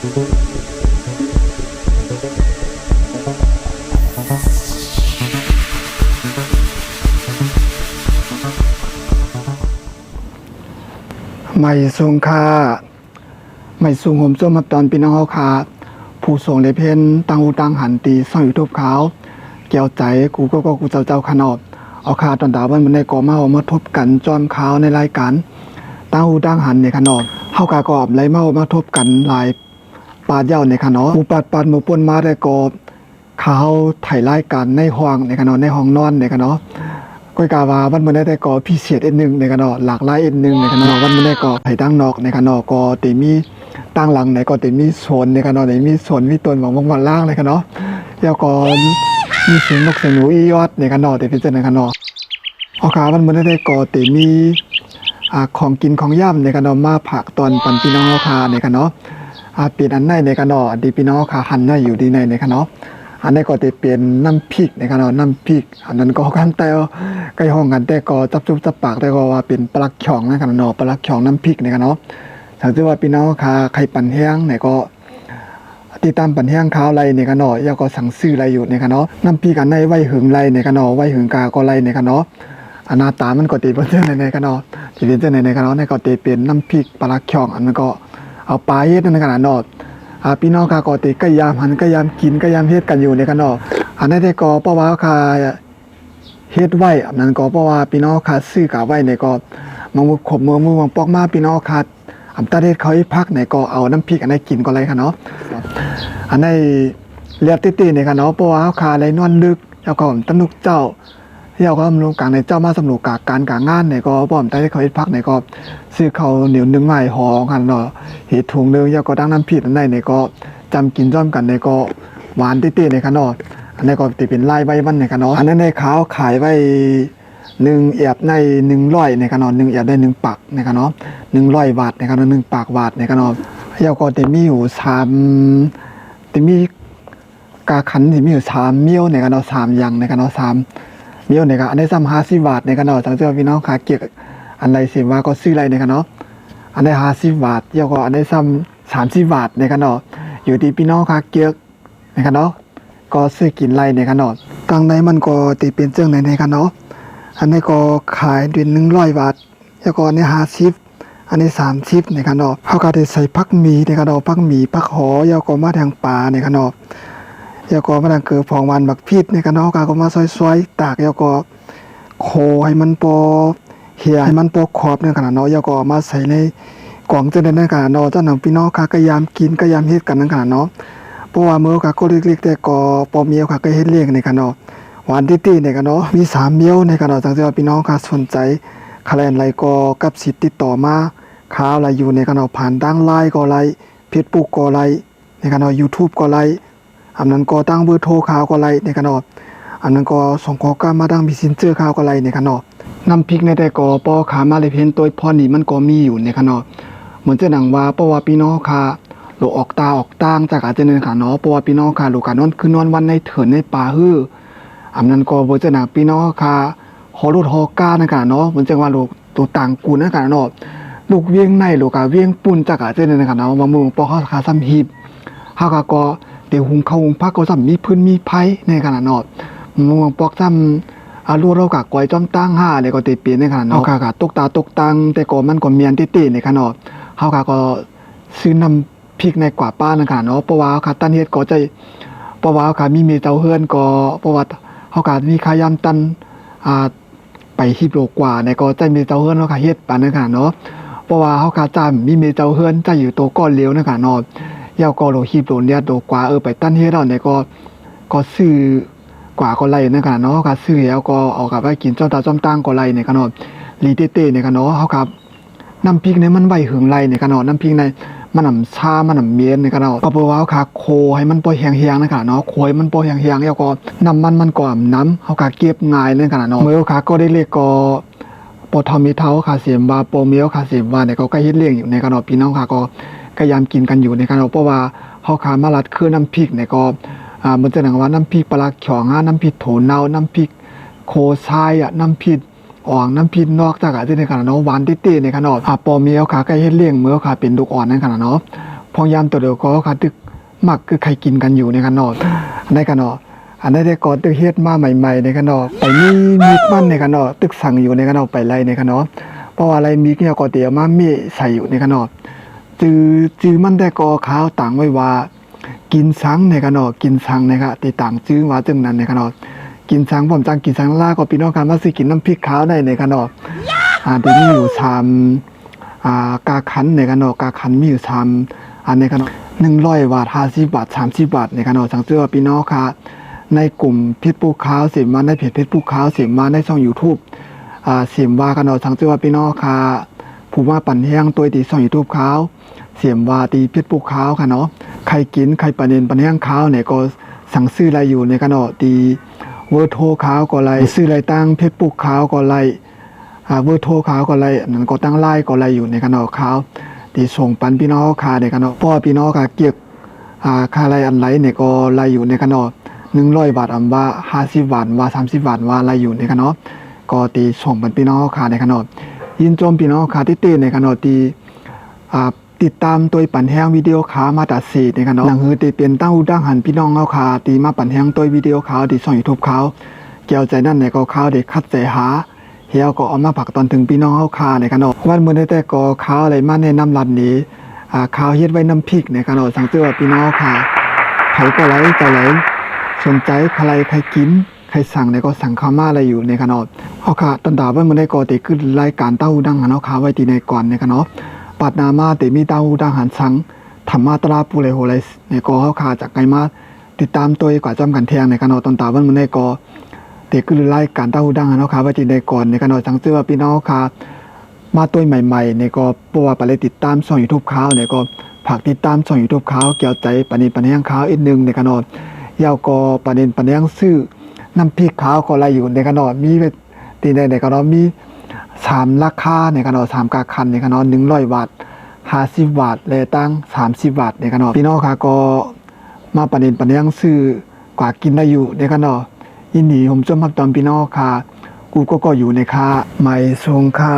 ไม่ทรงค่าไม่สูงห่มส้มมาตอนพี่น้องเขาขาผู้ส่งเลเพนตังอูตังหันตีส่องยูทูบเขาเกี่ยวใจกูเจ้าขนอดเอาคาตอนดาวมันได้ก่อมาทบกันจอมเขาในรายการตังอูตังหันในขนอดเฮากากอบไรมาทบกันหลายปาดเย้าในขนอดผู้ปัดหมู่ป่นมาได้กอบเขาถ่ายรายการในห้องในขนอดในห้องนอนในขนอดก้อยกาวาวันมันได้ก่อพิเศษหนึ่งในขนอดหลากหลายหนึ่งในขนอดวันมันได้ก่อไผ่ตั้งนอกในขนอดก็ตีมีตั้งหลังในก็ตีมีโซนในขนอดในมีโซนมีตนของวันล่างในขนอดแล้วก็มีเสียงนกเสียงหนูอียอดในขนอดแต่เป็นเจ้าในขนอดเอาขามันได้ก่อตีมีของกินของย่ำในขนอดมาผักตอนปันพี่น้องเอาขาในขนอดปีนอันในในขนอดดีพี่น้องขาหันได้อยู่ดีในขนอดอันนี้ก็จะเป็นน้ำพริกในขนอดน้ำพริกอันนั้นก็กันแต่ใกล้ห้องกันแต่ก็จับจุบจับปากแต่ก็ว่าเป็นปลักช่องในขนอดปลักช่องน้ำพริกในขนอดถ้าว่าพี่น้องขาไข่ปั่นแห้งในก็ติดตามปั่นแห้งข้าวไรในขนอดแล้วก็สั่งซื้อไรอยู่ในขนอดน้ำพริกอันในไว้หึงไรในขนอดไว้หึงกาก็ไรในขนอดอันหน้าตามันก็ตีเป็นเจ้าในขนอดที่เป็นเจ้าในขนอดในก็ตีเป็นน้ำพริกปลักช่องอันนั้นก็เอาปลาเฮ็ดในขนอดพี่น้องก็ติก็ยามหันก็ยามกินก็ยามเฮ็ดกันอยู่ในขนอดอันนั้นได้ก็เพราะว่าค่ะเฮ็ดไว้อันนั้นก็เพราะว่าพี่น้องค่ะซื้อกะไว้ในก็มือขบมือปอกมาพี่น้องค่ะอันตาเฮ็ดเขาให้พักในก็เอาน้ำพริกอันนั้นกินก็ไรค่ะเนาะอันนั้นเรียบติในค่ะเนาะเพราะว่าค่ะอะไรนอนลึกแล้วก็ตนุกเจ้าเจ้าก็ลงกลางในเจ้ามาสำรวจการงานในก็ป้อมตาเฮ็ดเขาให้พักในก็ซื้อเขาเหนียวนึงใหม่ห่อกันเนาะเฮ็ดถุงนึงแล้วก็ตั้งน้ำพริกอันนั้นในก็จำกินจ้อมกันในก็หวานติในค่ะเนาะอันนี้ก็ติเป็นไล่ใบวันในค่ะเนาะอันนั้นในขาวขายไว้1เอียบใน100ในค่ะเนาะ1เอียบได้1ปักในค่ะเนาะ100 บาทในค่ะเนาะ1ปากบาทในค่ะเนาะแล้วก็ติมีอยู่3ติมีกาขันที่มีอยู่3เมี่ยวในค่ะเนาะ3อย่างในค่ะเนาะ3เมี่ยวในค่ะอันนี้50 บาทในค่ะเนาะจังซี่พี่น้องค่ะเกี่ยวอันใดสิว่าก็ซื้อไรในค่ะเนาะอันนี้50 บาทแล้วก็อันนี้30 บาทในค่ะเนาะอยู่ที่พี่น้องค่ะเกี่ยวในค่ะเนาะก็ซื้อกินไรในค่ะเนาะกลางในมันก็ติเป็นเจ้งในค่ะเนาะอันนี้ก็ขายเดือน100 บาทแล้วก็อันนี้50อันนี้30ในค่ะเนาะเฮาก็ได้ใส่ผักหมี่ในค่ะเนาะผักหมี่ผักหอแล้วก็มาทางปลาในค่ะเนาะแล้วก็มาทางเกลือพองหวานบักพริกในค่ะเนาะก็มาซอยๆตากแล้วก็โคให้มันพอเหี่ยให้มันพอขอบในค่ะเนาะแล้วก็มาใส่ในกล่องจังได๋ในค่ะเนาะเจ้าหนังพี่น้องค่ะก็ยามกินก็ยามเฮ็ดกันในค่ะเนาะเพราะว่ามื้อค่ะก็เล็กๆแต่ก็ปอเมียวค่ะก็เฮ็ดเลี้ยงในค่ะเนาะหวานติในค่ะเนาะมี3เมี่ยวในค่ะเนาะจังซี่ว่าพี่น้องค่ะสนใจคะแนนไรก็กับสิทธิ์ติดต่อมาข่าวอะไรอยู่ในค่ะเนาะผ่านทาง LINE ก็ไลน์ Facebook ก็ไลน์ในค่ะเนาะ YouTube ก็ไลน์อันนั้นก็ตั้งเบอร์โทรข่าวก็ไลน์ในค่ะเนาะอันนั้นก็ส่งข้อความมาทาง Messenger ข่าวก็ไลน์ในค่ะเนาะน้ำพริกในแต่ก็ปอขามาเลยเพิ่นตัวพอนี่มันก็มีอยู่ในค่ะเนาะเหมือนจะหนังว่าเพราะว่าพี่น้องค่ะโลออกตาออกต่างจากอาจจะในค่ะเนาะเพราะว่าพี่น้องค่ะโลกานอนคือนอนวันในเถินในป่าฮื้ออันนั้นก็บ่จะหนักพี่น้องค่ะฮอรุดฮอก้านะค่ะเนาะเหมือนจังว่าลูกตัวต่างกูนะค่ะเนาะลูกเวียงในลูกก็เวียงปุ่นจากอาจจะในค่ะเนาะว่ามือปอเขาขาซ้ำหีบเฮาก็เดี๋ยวหุงข้าวหุงผักก็ซ้ำมีพื้นมีไผในค่ะเนาะมือปอกซ้ำลูกเราก็ก้อยจ้อมตั้ง5เลยก็ติเปลี่ยนในค่ะเนาะเฮาก็ตกตาตกตังแต่ก็มันก็เมียนติในค่ะเนาะเฮาก็ซื้อน้ำพริกในกว่าป้านะค่ะเนาะเพราะว่าค่ะตันเฮ็ดก็ใจเพราะว่าค่ะมีเมเจ้าเฮือนก็เพราะว่าเฮาก็มีค่ายามตันไป10 โลกว่าในก็ใจมีเจ้าเฮือนเฮาก็เฮ็ดปานนั้นค่ะเนาะเพราะว่าเฮาก็จำมีเมเจ้าเฮือนจะอยู่โตก้อนเหลวนะค่ะเนาะยาวก็โล10 โลเนี่ยโตกว่าไปตันเฮ็ดแล้วเนี่ยก็ซื้อกว่าก็ไล่นะค่ะเนาะก็ซื้อแล้วก็เอากลับไปกินจ้อมตาจ้อมตั้งก็ไล่เนี่ยค่ะเนาะลีเต้ๆเนี่ยค่ะเนาะเฮาก็น้ำพริกเนี่ยมันไว้หึงไล่เนี่ยค่ะเนาะน้ำพริกในมันน้ำชามันน้ำเมียนในกระเนาะก็เพราะว่าค่ะโคให้มันปล่อยแห้งๆนะคะเนาะโคให้มันปล่อยแห้งๆแล้วก็น้ำมันก็น้ำเฮาก็เก็บง่ายเลยค่ะเนาะมื้อค่ะก็ได้เรียกก็ปอทอมีเท้าค่ะเสียมว่าปอเมียวค่ะเสียมว่าเนี่ยก็ใกล้เฮ็ดเลี้ยงอยู่ในกระเนาะพี่น้องค่ะก็พยายามกินกันอยู่ในกระเนาะเพราะว่าเฮาค่ะมาลัดคือน้ำพริกเนี่ยก็มันจะหนังว่าน้ำพริกปลาเขียวน้ำพริกโถเน่าน้ำพริกโคทรายน้ำพริกอ่องน้ำพริกนอกจากอาจจะในขนาดเนาะหวานติในขนาดปอเมียวค่ะใกล้เฮ็ดเลี้ยงมื้อค่ะเป็นลูกอ่อนนั่นขนาดเนาะพ พอยามตัวเดียวก็ค่ะตึกมักคือใครกินกันอยู่ในกันเนาะในกันเนาะอันได้ก็ตึกเฮ็ดมาใหม่ๆในกันเนาะไปมีมันในกันเนาะตึกสั่งอยู่ในกันเนาะไปไล่ในกันเนาะเพราะว่าอะไรมีเนี่ยก็เตียวมามีใส่อยู่ในกันเนาะจื้อมันได้ก็ขาวต่างไว้ว่ากินสังในกันเนาะกินสังนะครับติต่างจื้อว่าจึงนั้นในกันเนาะกินสังผมจังกินสังล่าก็พี่น้องกันว่าสิกินน้ำพริกขาวได้ในกันเนาะที่มีอยู่กาขันในกันเนาะกาขันมีอยู่อันในกันเนาะ100 บาท50 บาท30 บาทในกันเนาะสังเกตว่าพี่น้องค่ะในกลุ่มเพชรภูเขาเสียมาในเพจเพชรภูเขาเสียมาในช่อง YouTube เสียมว่ากันเนาะสังเกตว่าพี่น้องค่ะผู้ว่าปั่นแห้งตัวตีช่อง YouTube เขาเสียมว่าตีเพชรภูเขาค่ะเนาะใครกินใครปั่นแห้งเขาเนี่ยก็สั่งซื้ออะไรอยู่ในกันเนาะตีเวอร์โทเขาก็ไรซื้ออะไรตั้งเพชรภูเขาก็ไรเวอร์โทเขาก็ไรนั่นก็ตั้งไล่ก็ไรอยู่ในกันเนาะเขาที่ส่งปันพี่น้องค่ะในกันเนาะพ่อพี่น้องค่ะเกี่ยวค่าไรอันไรเนี่ยก็ไรอยู่ในกันเนาะ100 บาทอันว่า50 บาทว่า30 บาทว่าไรอยู่ในกันเนาะก็ตีส่งปันพี่น้องค่ะในกันเนาะยินจมพี่น้องค่ะที่เต้ในกันเนาะตีติดตามตัวปั่นแห้งวิดีโอขามาตัดสีในกันเนาะหลังฮือตีเป็นตั้งหูดังหันพี่น้องเอาขาตีมาปั่นแห้งตัววิดีโอเขาตีส่ง YouTube เขาเกี่ยวใจนั่นในก็เขาเด็กคัดใจหาเฮียก็เอามาผักตอนถึงพี่น้องเอาขาในกันเนาะวันมื้อนี้แต่ก็เขาอะไรมาแนะนำรัดนี้เขาเฮ็ดไว้น้ำพริกในกันเนาะสังเกตว่าพี่น้องค่ะไผก็ไหลใจไหลสนใจใครกินใครสั่งเนี่ยก็สั่งเข้ามาอะไรอยู่ในกันเนาะเอาค่ะตอนดาวันมื้อนี้ก็ติขึ้นรายการเต้าหูดังหันเอาขาไว้ที่ในก่อนในกันเนาะปัดนามาแต่มีเต้าหูดังหันสังธรรมาตราปูเลยโหเลยในก็เอาขาจากไกลมาติดตามตัวกว่าจำกันเทียงในกันเนาะตอนดาวันมื้อนี้ก็เด็กขึ้นรายการเต้าหูดังหันเอาขาไว้ที่ในก่อนในกันเนาะสังเกตว่าพี่น้องค่ะมาตัวใหม่ๆเนี่ยก็เพราะว่าไปเลยติดตามช่อง YouTube เขาเนี่ยก็ฝากติดตามช่อง YouTube เขาเกี่ยวใจปานนี้ปันแห้งเขาอีกนึงในกันเนาะยาวก็ประเด็นปันแห้งซื้อน้ำพริกขาวก็อะไรอยู่ในกันเนาะมีตีในกันเนาะมี3ราคาในกันเนาะ3กาคันในกันเนาะ100 บาท50 บาทและตั้ง30 บาทในกันเนาะพี่น้องค่ะก็มาประเด็นปันแห้งซื้อกว่ากินได้อยู่ในกันเนาะยินดีผมชมรับตอนพี่น้องค่ะกูก็อยู่ในค่ะไม่ทรงค่ะ